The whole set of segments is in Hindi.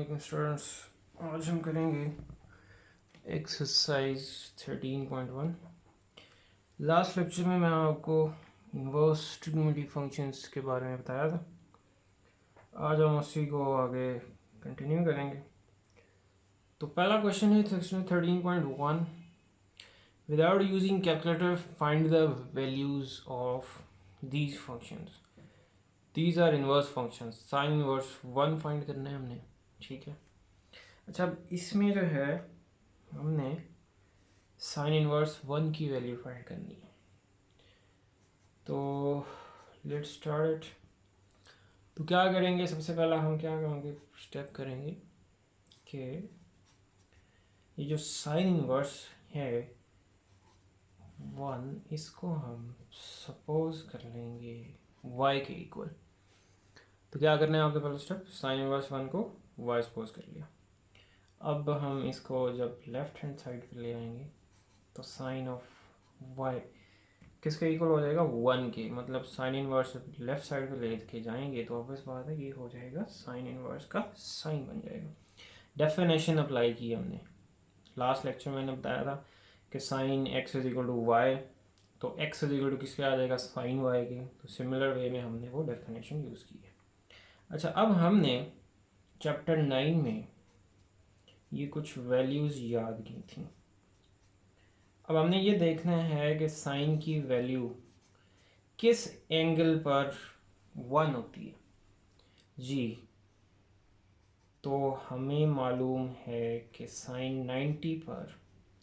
वालेकुम स्टूडेंट्स। आज हम करेंगे एक्सरसाइज 13.1। लास्ट लेक्चर में मैं आपको इनवर्स ट्रिग्नोमेट्रिक फंक्शंस के बारे में बताया था। आज हम उसी को आगे कंटिन्यू करेंगे। तो पहला क्वेश्चन है section 13.1, without using calculator find the values of these functions. These are inverse functions. Sine inverse 1 find करना है हमने, ठीक है। अच्छा, अब इसमें जो है हमने साइन इनवर्स 1 की वैल्यू फाइंड करनी है। तो लेट्स स्टार्ट। तो क्या करेंगे, सबसे पहला हम क्या करेंगे, स्टेप करेंगे कि ये जो साइन इनवर्स है 1, इसको हम सपोज कर लेंगे y के इक्वल। तो क्या करना है आपके पहला स्टेप, साइन इनवर्स 1 को y सपोज कर लिया। अब हम इसको जब लेफ्ट हैंड साइड पे ले आएंगे तो साइन ऑफ y किसके इक्वल हो जाएगा, 1 के। मतलब साइन इनवर्स लेफ्ट साइड पे लेके जाएंगे तो ऑब्वियस बात है ये हो जाएगा साइन इनवर्स का साइन बन जाएगा। डेफिनेशन अप्लाई की हमने लास्ट लेक्चर में, मैंने बताया था कि sine x is equal to y, तो x इज इक्वल टू किसके आ जाएगा, साइन y के। तो सिमिलर वे में हमने वो डेफिनेशन यूज़ की है। अच्छा, अब हमने चैप्टर 9 में ये कुछ वैल्यूज़ याद की थी। अब हमने ये देखना है कि साइन की वैल्यू किस एंगल पर 1 होती है जी। तो हमें मालूम है कि साइन 90 पर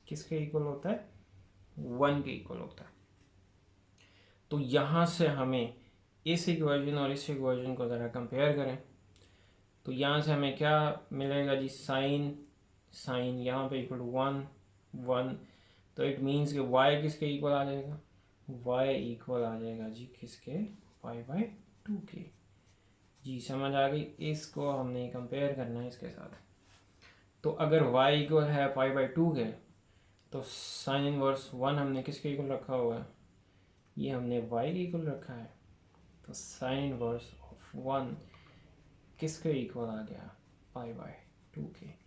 किसके इक्वल होता है, 1 के इक्वल होता है। तो यहाँ से हमें इस इक्वेशन और इस इक्वेशन को ज़रा कंपेयर करें। तो यहाँ से हमें क्या मिलेगा जी, साइन यहाँ पे इक्वल टू 1 तो इट मीन्स कि y किसके इक्वल आ जाएगा, y इक्वल आ जाएगा जी किसके, π/2 के। जी समझ आ गई। इसको हमने कंपेयर करना है इसके साथ। तो अगर y इक्वल है π/2 के, तो साइन इनवर्स 1 हमने किसके इक्वल रखा हुआ है, ये हमने y के इक्वल रखा है। तो साइन इनवर्स ऑफ 1 किसके इक्वल आ गया, π/2 के।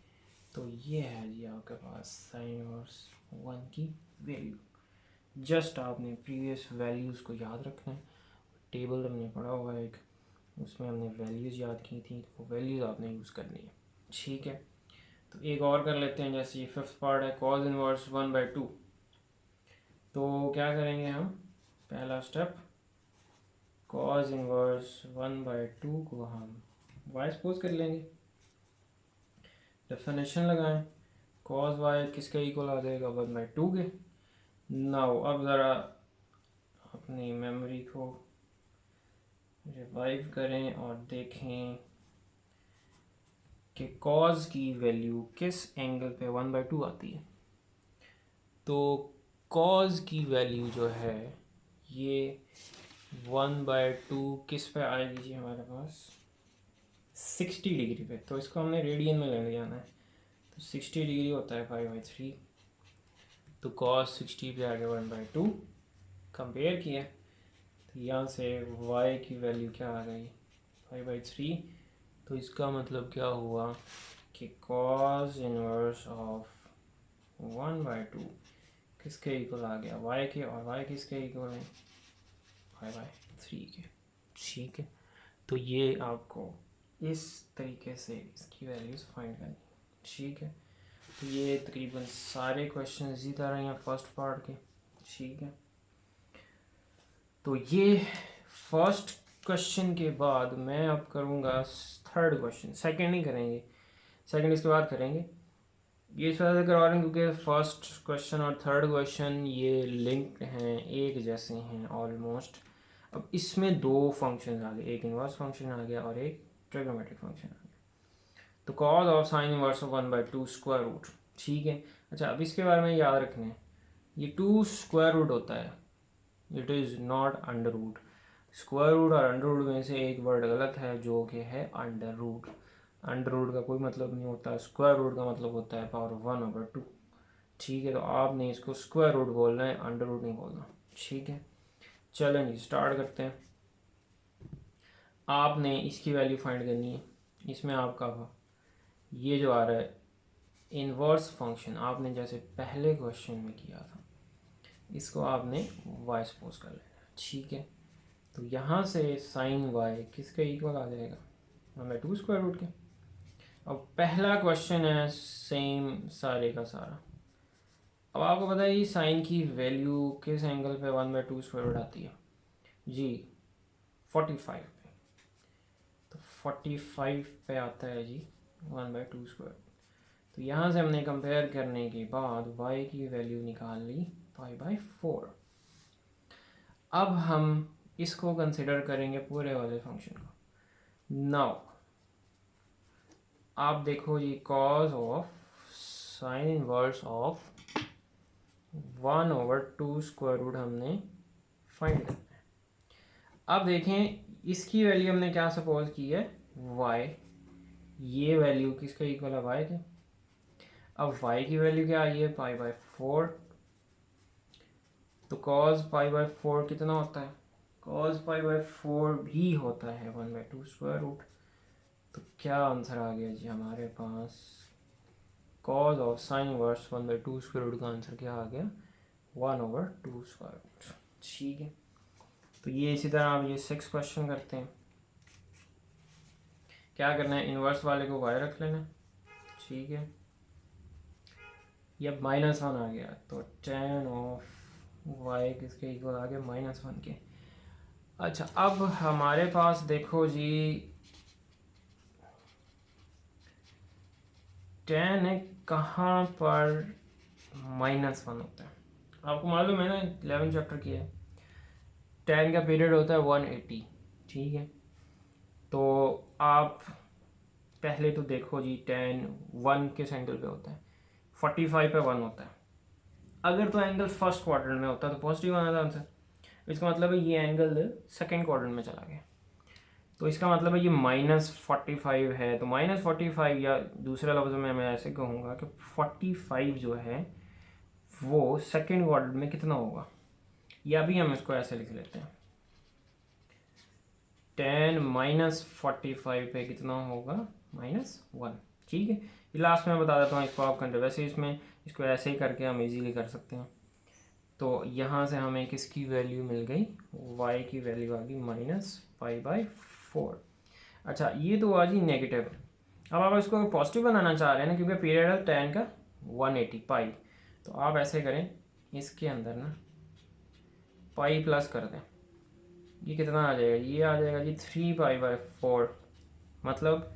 तो ये है जी आपके पास साइन इनवर्स 1 की वैल्यू। जस्ट आपने प्रीवियस वैल्यूज़ को याद रखना है। टेबल हमने पढ़ा हुआ है एक, उसमें हमने वैल्यूज़ याद की थी, तो वो वैल्यूज़ आपने यूज़ करनी है, ठीक है। तो एक और कर लेते हैं, जैसे ये फिफ्थ पार्ट है कॉज इनवर्स 1/2। तो क्या करेंगे हम, पहला स्टेप कॉज इनवर्स 1/2 को हम y सपोज कर लेंगे। डेफिनेशन लगाएं, कॉज y किसके इक्वल आ जाएगा, 1/2 के। नाउ अब ज़रा अपनी मेमोरी को रिवाइव करें और देखें कि कॉज की वैल्यू किस एंगल पे 1/2 आती है। तो कॉज की वैल्यू जो है ये 1/2 किस पे आएगी जी, हमारे पास 60 डिग्री पे। तो इसको हमने रेडियन में लेने जाना है। तो 60 डिग्री होता है π/3। तो कॉस 60 पे आ गया 1/2। कंपेयर किया तो यहाँ से y की वैल्यू क्या आ गई, π/3। तो इसका मतलब क्या हुआ कि कॉस इनवर्स ऑफ 1/2 किसके इक्वल आ गया, y के। और y किसके इक्वल है, π/3 के, ठीक है। तो ये आपको इस तरीके से इसकी वैल्यूज़ फाइंड करनी, ठीक है। तो ये तकरीबन सारे क्वेश्चन इसी तरह हैं फर्स्ट पार्ट के, ठीक है। तो ये फर्स्ट क्वेश्चन के बाद मैं अब करूँगा थर्ड क्वेश्चन। सेकंड नहीं करेंगे, सेकंड इसके बाद करेंगे। ये इस वजह से करवा रहे हैं क्योंकि फर्स्ट क्वेश्चन और थर्ड क्वेश्चन ये लिंक्ड हैं, एक जैसे हैं ऑलमोस्ट। अब इसमें दो फंक्शन आ गए, एक इनवर्स फंक्शन आ गया और एक ट्रिग्नोमेट्रिक फंक्शन आ गया। तो cos of sine inverse of 1/2 square root, ठीक है। अच्छा, अब इसके बारे में याद रखना है, ये 2 स्क्वायर रूट होता है, it is not under root. Square root और अंडर रूट में से एक वर्ड गलत है जो कि है अंडर रूट। अंडर रूट का कोई मतलब नहीं होता, स्क्वायर रूट का मतलब होता है पावर 1/2, ठीक है। तो आपने इसको स्क्वायर रूट बोलना है, अंडर रूट नहीं बोलना, ठीक है। चलें जी स्टार्ट करते हैं। आपने इसकी वैल्यू फाइंड करनी है। इसमें आपका ये जो आ रहा है इन्वर्स फंक्शन, आपने जैसे पहले क्वेश्चन में किया था, इसको आपने वाई सपोज कर लेना, ठीक है। तो यहाँ से साइन वाई किसके इक्वल आ जाएगा, 1/2 स्क्वायर रूट के। अब पहला क्वेश्चन है सेम सारे का सारा। अब आपको पता है ये साइन की वैल्यू किस एंगल पे 1/2 स्क्वायर रूट आती है जी, 45 पे। तो 45 पे आता है जी 1/2 स्क्वायर। तो यहाँ से हमने कंपेयर करने के बाद y की वैल्यू निकाल ली π/4। अब हम इसको कंसिडर करेंगे पूरे वाले फंक्शन को। नाउ आप देखो जी, cos of sine inverse of 1/2 square root हमने फाइंड करना है। अब देखें इसकी वैल्यू हमने क्या सपोज की है, y। ये वैल्यू किसके इक्वल है, y के। अब y की वैल्यू क्या आई है, π/4। तो cos π/4 कितना होता है, cos π/4 भी होता है 1/2 स्क्वायर रूट। तो क्या आंसर आ गया जी हमारे पास, cos of sine inverse 1/2 square root का आंसर क्या आ गया, 1/2 स्क्वायर रूट, ठीक है। तो ये इसी तरह आप ये 6 क्वेश्चन करते हैं। क्या करना है, इन्वर्स वाले को y रख लेना, ठीक है। ये अब -1 आ गया, तो tan ऑफ y किसके इक्वल आ गया, -1 के। अच्छा अब हमारे पास देखो जी tan कहाँ पर -1 होता है, आपको मालूम है ना, 11 चैप्टर किया है। tan का पीरियड होता है 180, ठीक है। तो आप पहले तो देखो जी tan 1 किस एंगल पे होता है, 45 पे 1 होता है। अगर तो एंगल फर्स्ट क्वाड्रेंट में होता है तो पॉजिटिव आना था आंसर। इसका मतलब है ये एंगल सेकंड क्वाड्रेंट में चला गया, तो इसका मतलब है ये -45 है। तो -45 या दूसरे लफ्ज़ों में मैं ऐसे कहूँगा कि 45 जो है वो सेकंड क्वाड्रेंट में कितना होगा, या भी हम इसको ऐसे लिख लेते हैं, tan -45 पे कितना होगा, -1, ठीक है। ये लास्ट में बता देता हूँ इसको आप कंटे, वैसे इसमें इसको ऐसे ही करके हम इजीली कर सकते हैं। तो यहाँ से हमें किसकी वैल्यू मिल गई, y की वैल्यू आ गई -π/4। अच्छा ये तो हुआ जी नेगेटिव। अब आप इसको पॉजिटिव बनाना चाह रहे हैं ना, क्योंकि पीरियड है tan का 180 पाई। तो आप ऐसे करें, इसके अंदर ना पाई प्लस कर दें, ये कितना आ जाएगा, ये आ जाएगा जी 3π/4, मतलब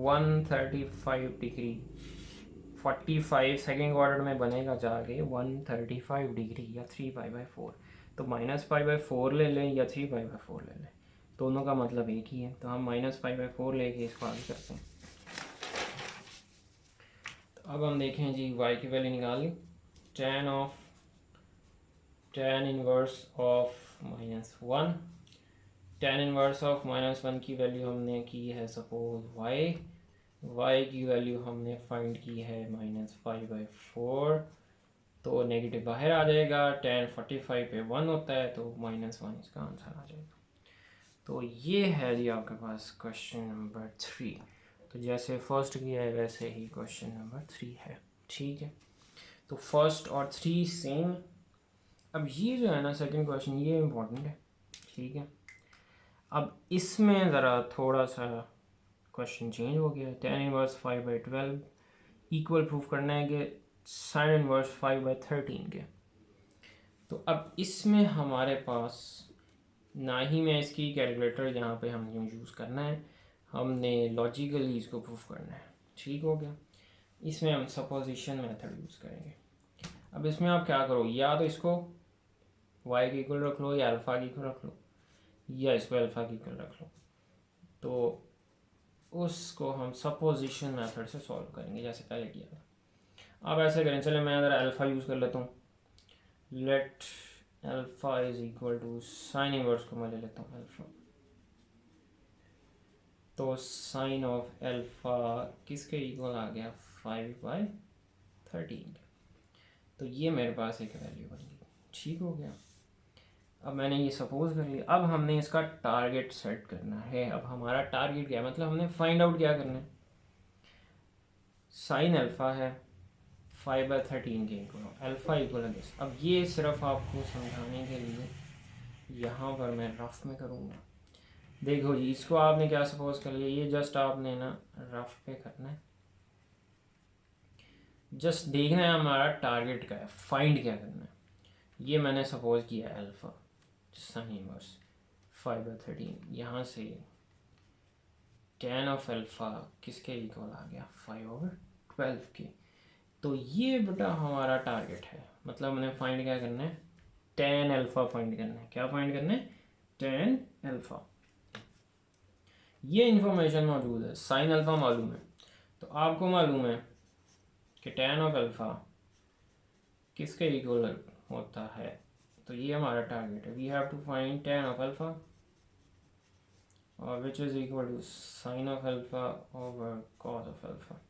135 डिग्री। 45 सेकेंड क्वाड्रेंट में बनेगा जाके 135 डिग्री या 3π/4। तो -π/4 ले लें या 3π/4 ले लें, दोनों का मतलब एक ही है। तो हम -π/4 लेके इसको आगे करते हैं। तो अब हम देखें जी y की वैल्यू निकाल ली, tan inverse of -1। tan inverse of -1 की वैल्यू हमने की है सपोज y की वैल्यू हमने फाइंड की है -π/4। तो नेगेटिव बाहर आ जाएगा, tan 45 पे 1 होता है, तो -1 इसका आंसर आ जाएगा। तो ये है जी आपके पास क्वेश्चन नंबर 3। तो जैसे फर्स्ट किया है वैसे ही क्वेश्चन नंबर 3 है, ठीक है। तो फर्स्ट और 3 सेम। अब ये जो है ना सेकंड क्वेश्चन, ये इम्पोर्टेंट है, ठीक है। अब इसमें ज़रा थोड़ा सा क्वेश्चन चेंज हो गया। tan इनवर्स 5/12 इक्वल प्रूफ करना है कि साइन इनवर्स 5/13 के। तो अब इसमें हमारे पास ना ही मैं इसकी कैलकुलेटर यहाँ पे हमने यूज़ करना है, हमने लॉजिकली इसको प्रूफ करना है, ठीक हो गया। इसमें हम सपोजिशन मेथड यूज़ करेंगे। अब इसमें आप क्या करो, या तो इसको y के इक्वल रख लो, या अल्फ़ा के इक्वल रख लो, या इसको अल्फ़ा के इक्वल रख लो। तो उसको हम सपोजिशन मेथड से सॉल्व करेंगे जैसे पहले किया था। अब ऐसे करें, चले मैं ज़रा अल्फ़ा यूज़ कर लेता हूँ। Let alpha is equal to sine inverse को मैं ले लेता हूँ अल्फ़ा। तो साइन ऑफ अल्फ़ा किसके इक्वल आ गया, 5/13। तो ये मेरे पास एक वैल्यू बन गई, ठीक हो गया। अब मैंने ये सपोज कर लिया। अब हमने इसका टारगेट सेट करना है। अब हमारा टारगेट क्या है, मतलब हमने फाइंड आउट क्या करना है, साइन अल्फ़ा है 5/13 के इक्वल, अल्फ़ा इक्वल है दिस। अब ये सिर्फ आपको समझाने के लिए यहाँ पर मैं रफ में करूँगा। देखो जी, इसको आपने क्या सपोज कर लिया, ये जस्ट आपने ना रफ पे करना है, जस्ट देखना है हमारा टारगेट क्या है, फाइंड क्या करना है। ये मैंने सपोज किया अल्फ़ा साइन इनवर्स 5/13, यहाँ से tan ऑफ अल्फ़ा किसके इक्वल आ गया 5/12 के। तो ये बेटा हमारा टारगेट है, मतलब हमने फाइंड क्या करना है, tan अल्फ़ा फाइंड करना है। क्या फाइंड करना है, tan अल्फ़ा। ये इंफॉर्मेशन मौजूद है, साइन अल्फ़ा मालूम है, तो आपको मालूम है कि tan ऑफ अल्फ़ा किसके इक्वल होता है। तो ये हमारा टारगेट है, we have to find tan of alpha और which is equal to sine of alpha over cos of alpha.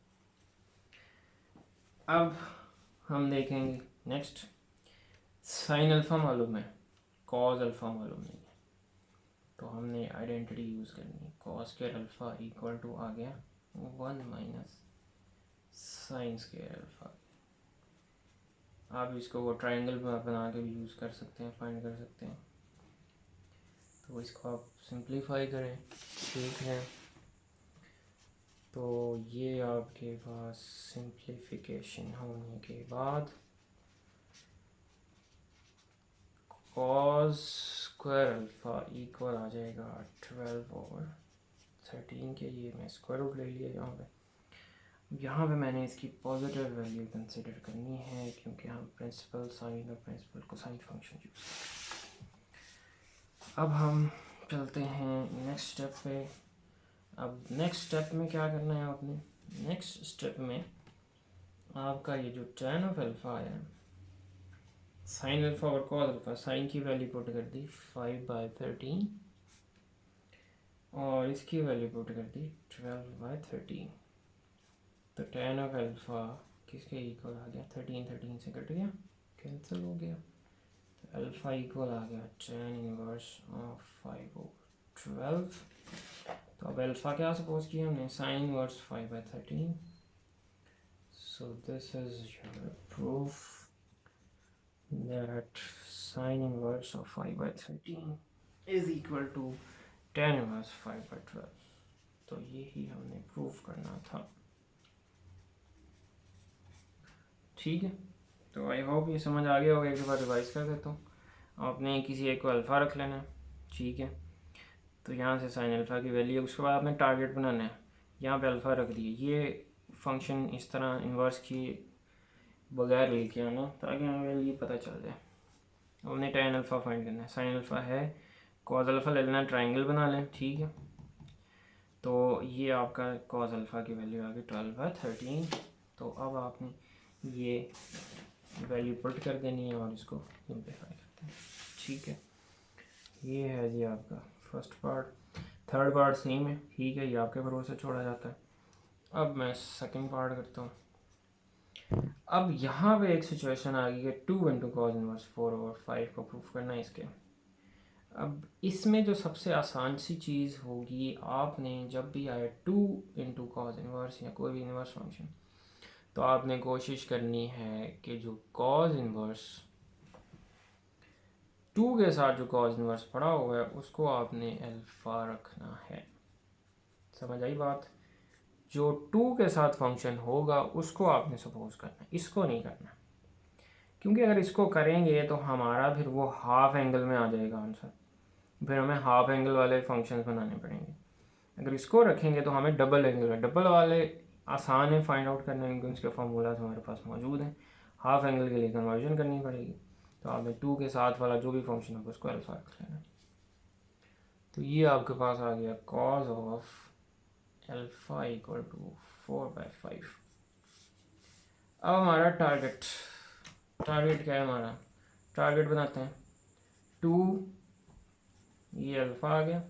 अब हम देखेंगे नेक्स्ट, साइन अल्फ़ा मालूम है, कॉस अल्फ़ा मालूम नहीं है, तो हमने आइडेंटिटी यूज़ करनी है। Cos square alpha equal to आ गया 1 माइनस साइन स्क्वायर अल्फ़ा। आप इसको वो ट्रायंगल बना के भी यूज़ कर सकते हैं, फाइंड कर सकते हैं। तो इसको आप सिंप्लीफाई करें, ठीक है। तो ये आपके पास सिंप्लीफिकेशन होने के बाद कॉस स्क्वायर अल्फ़ा इक्वल आ जाएगा 12/13 के। ये मैं स्क्वायर रूट ले लिया यहाँ पे। यहाँ पे मैंने इसकी पॉजिटिव वैल्यू कंसिडर करनी है, क्योंकि हम प्रिंसिपल साइन और प्रिंसिपल कोसाइन फंक्शन यूज़ करते हैं। अब हम चलते हैं नेक्स्ट स्टेप पे। अब नेक्स्ट स्टेप में क्या करना है आपने, नेक्स्ट स्टेप में आपका ये जो tan ऑफ अल्फ़ा है, साइन अल्फ़ा और कॉस अल्फ़ा, साइन की वैल्यू पुट कर दी 5/13 और इसकी वैल्यू पुट कर दी 12/13। तो tan ऑफ अल्फ़ा किसके इक्वल आ गया, 13 से कट गया, कैंसिल हो गया। तो अल्फ़ा इक्वल आ गया tan इनवर्स ऑफ 5/12। तो अब अल्फ़ा क्या सपोज किया हमने, sine inverse 5/13। So this is your proof that sine inverse of 5/13 is equal to tan inverse 5/12। तो यही हमने प्रूफ करना था, ठीक है। तो आई होप ये समझ आ गया होगा। एक बार रिवाइज कर देता हूँ। आपने किसी एक को अल्फ़ा रख लेना है, ठीक है। तो यहाँ से साइन अल्फ़ा की वैल्यू, उसके बाद आपने टारगेट बनाना है, यहाँ पे अल्फ़ा रख दिए। ये फंक्शन इस तरह इन्वर्स की बगैर लेके आना ताकि हमें वैल्यू पता चल जाए। हमने tan अल्फ़ा फाइंड करना है, साइन अल्फ़ा है, कॉस अल्फ़ा ले लेना, ट्रायंगल बना लें, ठीक है। तो ये आपका कॉस अल्फ़ा की वैल्यू आ गई 12/13। तो अब आपने ये वैल्यू पुट कर देनी है और इसको सिंप्लीफाई करते हैं, ठीक है। ये है जी आपका first part. Third part same है, ठीक है, ये आपके भरोसे छोड़ा जाता है। अब मैं सेकंड पार्ट करता हूँ। अब यहाँ पे एक सिचुएशन आ गई है 2 इंटू कॉस इनवर्स 4/5 को प्रूफ करना है इसके। अब इसमें जो सबसे आसान सी चीज़ होगी, आपने जब भी आए 2 इंटू कॉस इनवर्स या कोई भी इनवर्स फंक्शन, तो आपने कोशिश करनी है कि जो कॉस इनवर्स 2 के साथ जो कॉस इनवर्स पड़ा हुआ है उसको आपने अल्फ़ा रखना है। समझ आई बात? जो 2 के साथ फंक्शन होगा उसको आपने सपोज करना है, इसको नहीं करना, क्योंकि अगर इसको करेंगे तो हमारा फिर वो हाफ एंगल में आ जाएगा आंसर, फिर हमें हाफ एंगल वाले फंक्शंस बनाने पड़ेंगे। अगर इसको रखेंगे तो हमें डबल एंगल है, डबल वाले आसान है फाइंड आउट करने में, उसके फार्मूलाज हमारे पास मौजूद हैं। हाफ एंगल के लिए कन्वर्जन करनी पड़ेगी, तो आपने 2 के साथ वाला जो भी फंक्शन होगा उसको अल्फा रख लेना। तो ये आपके पास आ गया cos of alpha equal to 4/5। अब हमारा टारगेट क्या है, हमारा टारगेट बनाते हैं 2, ये अल्फ़ा आ गया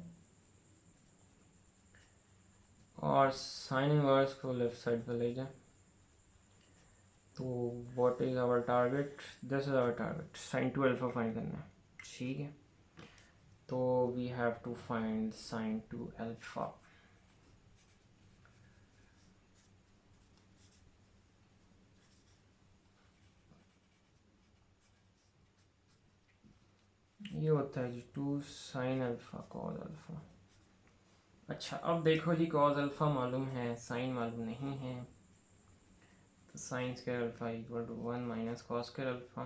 और साइन इनवर्स को लेफ्ट साइड पर ले जाए। तो what is our target, this is our target, sine 2 alpha find करना है, ठीक है। तो we have to find sine 2 alpha. ये होता है जी 2 साइन अल्फ़ा कॉस अल्फ़ा। अच्छा अब देखो जी, कॉस अल्फ़ा मालूम है, साइन मालूम नहीं है, तो sine square alpha equal to 1 minus cos square alpha.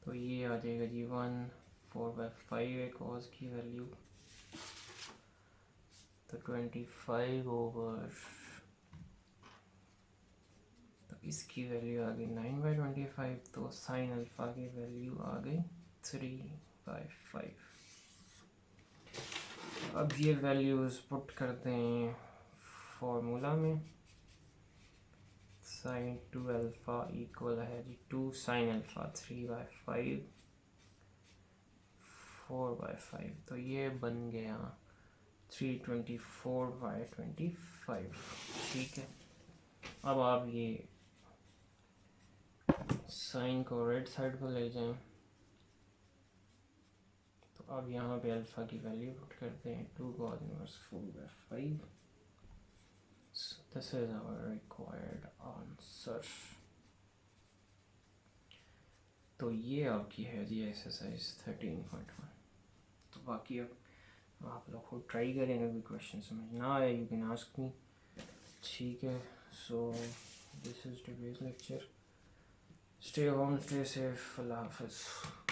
तो ये आ जाएगा जी 1/4 है कॉस की वैल्यू, तो 25/, तो इसकी वैल्यू आ गई 9/25, तो साइन अल्फ़ा की वैल्यू आ गई 3/5। अब ये वैल्यूज़ पुट करते हैं फॉर्मूला में। साइन 2 अल्फ़ा इक्वल है जी 2 साइन अल्फ़ा 3/5 4/5, तो ये बन गया 324/25। ठीक है, अब आप ये साइन को राइट साइड पर ले जाएं, तो अब यहाँ पे अल्फ़ा की वैल्यू पुट करते हैं 2 cos inverse 4/5। So this is our required answer। तो ये आपकी है जी एक्सरसाइज 13.1। तो बाकी अब आप लोग खुद ट्राई करें, अगर कोई क्वेश्चन समझ ना आए यू कैन आस्क मी। ठीक है, so this is today's lecture. Stay home, stay safe, अल्लाह हाफिज़।